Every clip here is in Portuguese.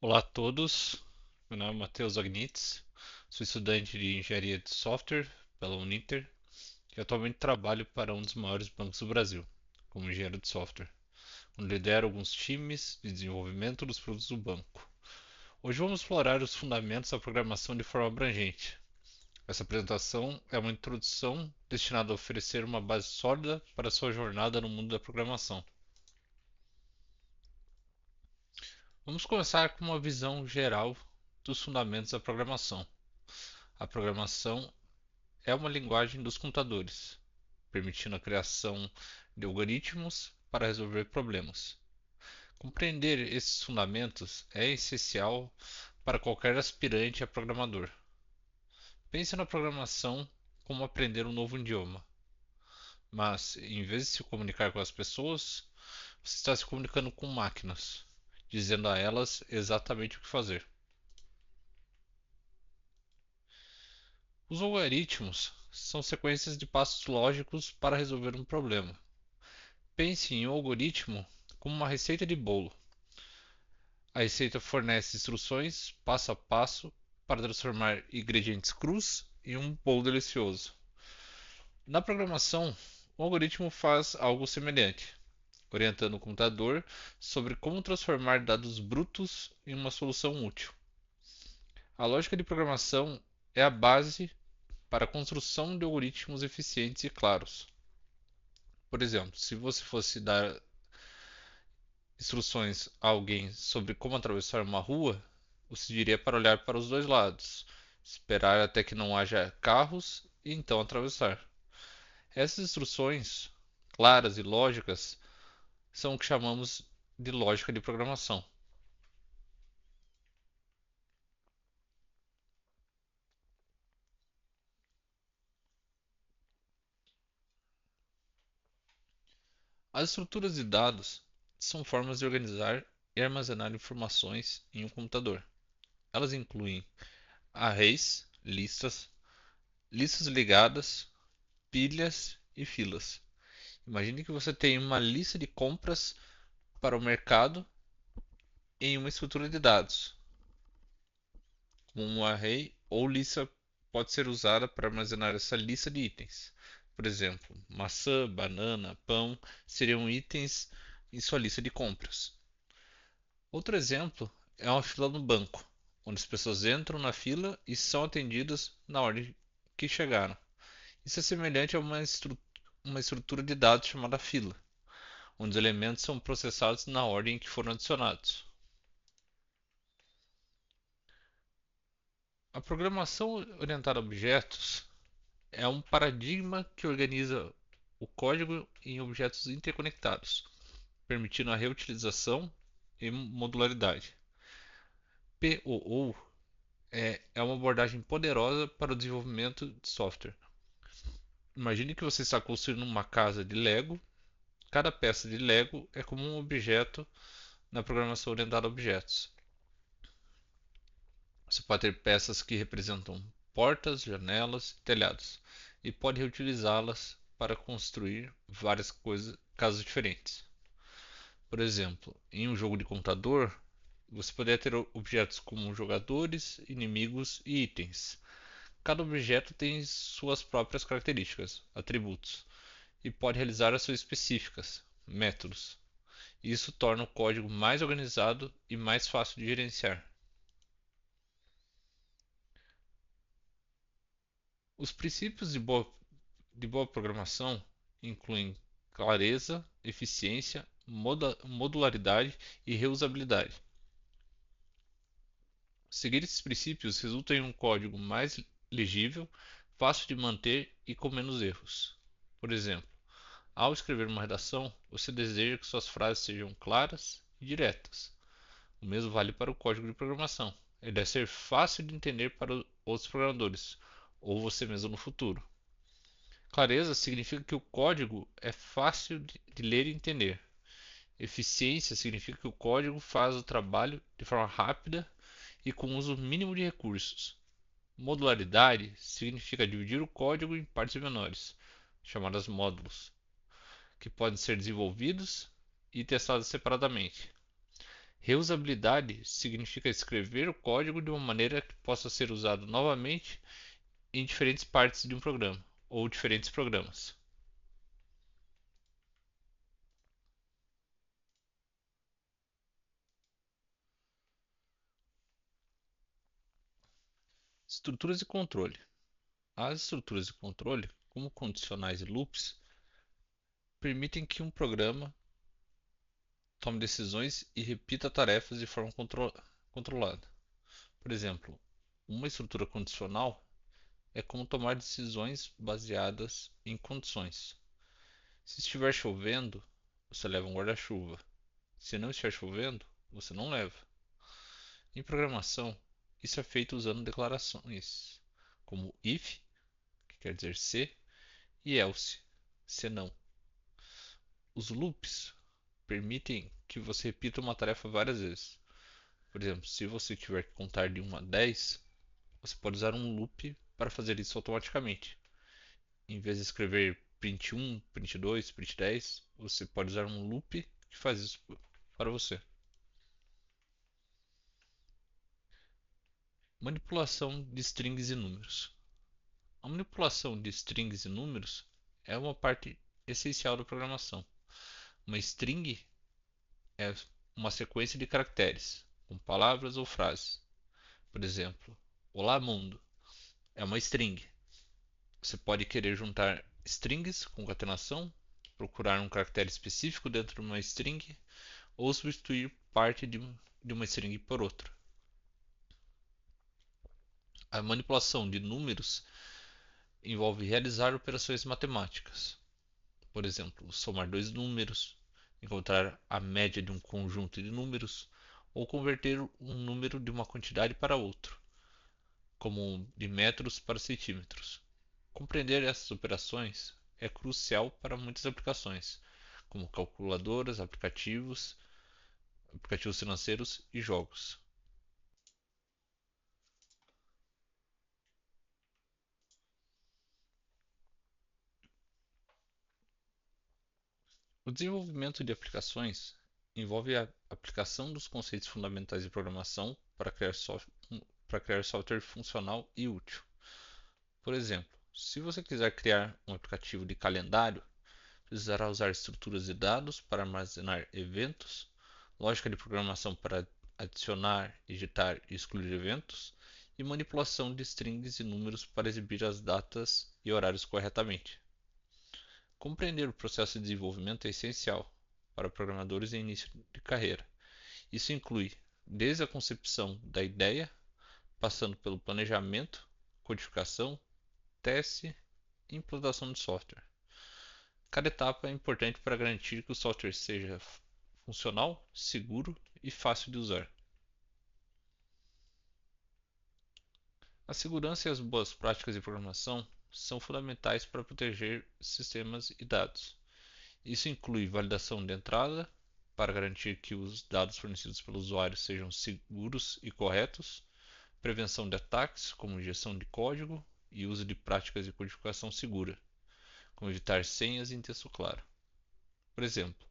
Olá a todos, meu nome é Matheus Agnitz, sou estudante de Engenharia de Software pela Uninter e atualmente trabalho para um dos maiores bancos do Brasil, como engenheiro de software, onde lidero alguns times de desenvolvimento dos produtos do banco. Hoje vamos explorar os fundamentos da programação de forma abrangente. Essa apresentação é uma introdução destinada a oferecer uma base sólida para sua jornada no mundo da programação. Vamos começar com uma visão geral dos fundamentos da programação. A programação é uma linguagem dos computadores, permitindo a criação de algoritmos para resolver problemas. Compreender esses fundamentos é essencial para qualquer aspirante a programador. Pense na programação como aprender um novo idioma, mas em vez de se comunicar com as pessoas, você está se comunicando com máquinas, dizendo a elas exatamente o que fazer. Os algoritmos são sequências de passos lógicos para resolver um problema. Pense em um algoritmo como uma receita de bolo. A receita fornece instruções passo a passo para transformar ingredientes crus em um bolo delicioso. Na programação, o algoritmo faz algo semelhante, orientando o computador sobre como transformar dados brutos em uma solução útil. A lógica de programação é a base para a construção de algoritmos eficientes e claros. Por exemplo, se você fosse dar instruções a alguém sobre como atravessar uma rua, você diria para olhar para os dois lados, esperar até que não haja carros e então atravessar. Essas instruções, claras e lógicas, são o que chamamos de lógica de programação. As estruturas de dados são formas de organizar e armazenar informações em um computador. Elas incluem arrays, listas, listas ligadas, pilhas e filas. Imagine que você tem uma lista de compras para o mercado em uma estrutura de dados. Um array ou lista pode ser usada para armazenar essa lista de itens. Por exemplo, maçã, banana, pão seriam itens em sua lista de compras. Outro exemplo é uma fila no banco, onde as pessoas entram na fila e são atendidas na ordem que chegaram. Isso é semelhante a uma estrutura de dados chamada fila, onde os elementos são processados na ordem em que foram adicionados. A programação orientada a objetos é um paradigma que organiza o código em objetos interconectados, permitindo a reutilização e modularidade. POO é uma abordagem poderosa para o desenvolvimento de software. Imagine que você está construindo uma casa de Lego. Cada peça de Lego é como um objeto na programação orientada a objetos. Você pode ter peças que representam portas, janelas e telhados, e pode reutilizá-las para construir várias casas diferentes. Por exemplo, em um jogo de computador, você poderia ter objetos como jogadores, inimigos e itens. Cada objeto tem suas próprias características, atributos, e pode realizar ações específicas, métodos. Isso torna o código mais organizado e mais fácil de gerenciar. Os princípios de boa programação incluem clareza, eficiência, modularidade e reusabilidade. Seguir esses princípios resulta em um código mais legível, fácil de manter e com menos erros. Por exemplo, ao escrever uma redação, você deseja que suas frases sejam claras e diretas. O mesmo vale para o código de programação. Ele deve ser fácil de entender para outros programadores, ou você mesmo no futuro. Clareza significa que o código é fácil de ler e entender. Eficiência significa que o código faz o trabalho de forma rápida e com uso mínimo de recursos. Modularidade significa dividir o código em partes menores, chamadas módulos, que podem ser desenvolvidos e testados separadamente. Reusabilidade significa escrever o código de uma maneira que possa ser usado novamente em diferentes partes de um programa ou diferentes programas. Estruturas de controle. As estruturas de controle, como condicionais e loops, permitem que um programa tome decisões e repita tarefas de forma controlada. Por exemplo, uma estrutura condicional é como tomar decisões baseadas em condições. Se estiver chovendo, você leva um guarda-chuva. Se não estiver chovendo, você não leva. Em programação, isso é feito usando declarações como if, que quer dizer se, e else, se não. Os loops permitem que você repita uma tarefa várias vezes. Por exemplo, se você tiver que contar de 1 a 10, você pode usar um loop para fazer isso automaticamente. Em vez de escrever print 1, print 2, print 10, você pode usar um loop que faz isso para você. Manipulação de strings e números. A manipulação de strings e números é uma parte essencial da programação. Uma string é uma sequência de caracteres, com palavras ou frases. Por exemplo, Olá mundo é uma string. Você pode querer juntar strings, concatenação, procurar um caractere específico dentro de uma string ou substituir parte de uma string por outra. A manipulação de números envolve realizar operações matemáticas. Por exemplo, somar dois números, encontrar a média de um conjunto de números ou converter um número de uma quantidade para outro, como de metros para centímetros. Compreender essas operações é crucial para muitas aplicações, como calculadoras, aplicativos financeiros e jogos. O desenvolvimento de aplicações envolve a aplicação dos conceitos fundamentais de programação para criar software funcional e útil. Por exemplo, se você quiser criar um aplicativo de calendário, precisará usar estruturas de dados para armazenar eventos, lógica de programação para adicionar, editar e excluir eventos, e manipulação de strings e números para exibir as datas e horários corretamente. Compreender o processo de desenvolvimento é essencial para programadores em início de carreira. Isso inclui desde a concepção da ideia, passando pelo planejamento, codificação, teste e implantação de software. Cada etapa é importante para garantir que o software seja funcional, seguro e fácil de usar. A segurança e as boas práticas de programação são fundamentais para proteger sistemas e dados. Isso inclui validação de entrada, para garantir que os dados fornecidos pelo usuário sejam seguros e corretos, prevenção de ataques, como injeção de código, e uso de práticas de codificação segura, como evitar senhas em texto claro. Por exemplo,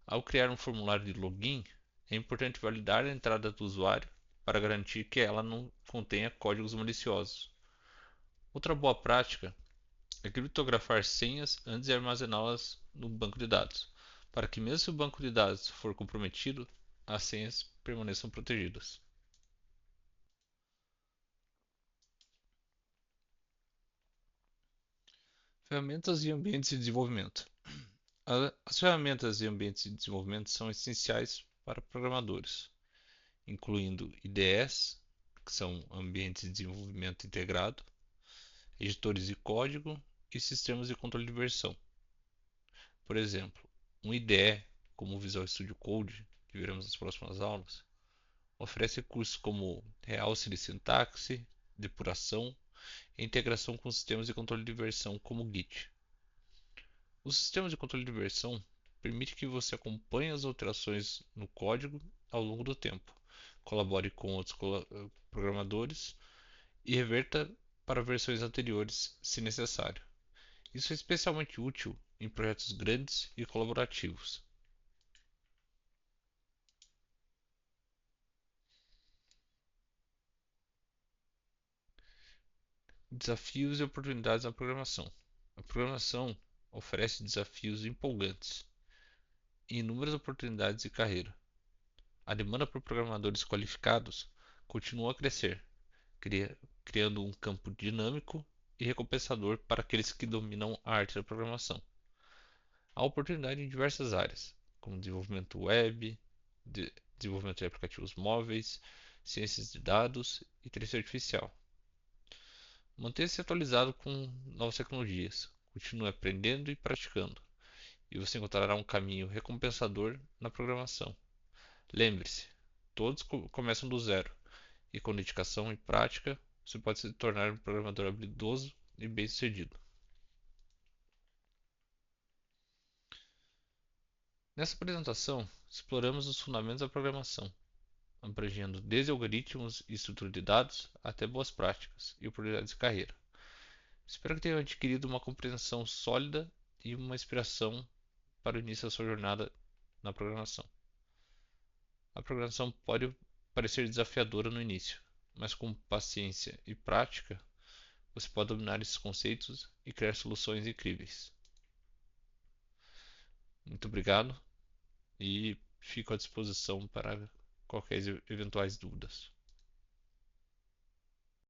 ao criar um formulário de login, é importante validar a entrada do usuário para garantir que ela não contenha códigos maliciosos. Outra boa prática é criptografar senhas antes de armazená-las no banco de dados, para que mesmo se o banco de dados for comprometido, as senhas permaneçam protegidas. Ferramentas e ambientes de desenvolvimento. As ferramentas e ambientes de desenvolvimento são essenciais para programadores, incluindo IDEs, que são ambientes de desenvolvimento integrado, editores de código e sistemas de controle de versão. Por exemplo, um IDE, como o Visual Studio Code, que veremos nas próximas aulas, oferece recursos como realce de sintaxe, depuração e integração com sistemas de controle de versão como Git. Os sistemas de controle de versão permitem que você acompanhe as alterações no código ao longo do tempo, colabore com outros programadores e reverta para versões anteriores se necessário. Isso é especialmente útil em projetos grandes e colaborativos. Desafios e oportunidades na programação. A programação oferece desafios empolgantes e inúmeras oportunidades de carreira. A demanda por programadores qualificados continua a crescer, criando um campo dinâmico e recompensador para aqueles que dominam a arte da programação. Há oportunidade em diversas áreas, como desenvolvimento web, desenvolvimento de aplicativos móveis, ciências de dados e inteligência artificial. Mantenha-se atualizado com novas tecnologias, continue aprendendo e praticando, e você encontrará um caminho recompensador na programação. Lembre-se, todos começam do zero, e com dedicação e prática, você pode se tornar um programador habilidoso e bem-sucedido. Nessa apresentação, exploramos os fundamentos da programação, abrangendo desde algoritmos e estrutura de dados até boas práticas e oportunidades de carreira. Espero que tenham adquirido uma compreensão sólida e uma inspiração para o início da sua jornada na programação. A programação pode parecer desafiadora no início, mas com paciência e prática, você pode dominar esses conceitos e criar soluções incríveis. Muito obrigado e fico à disposição para qualquer eventuais dúvidas.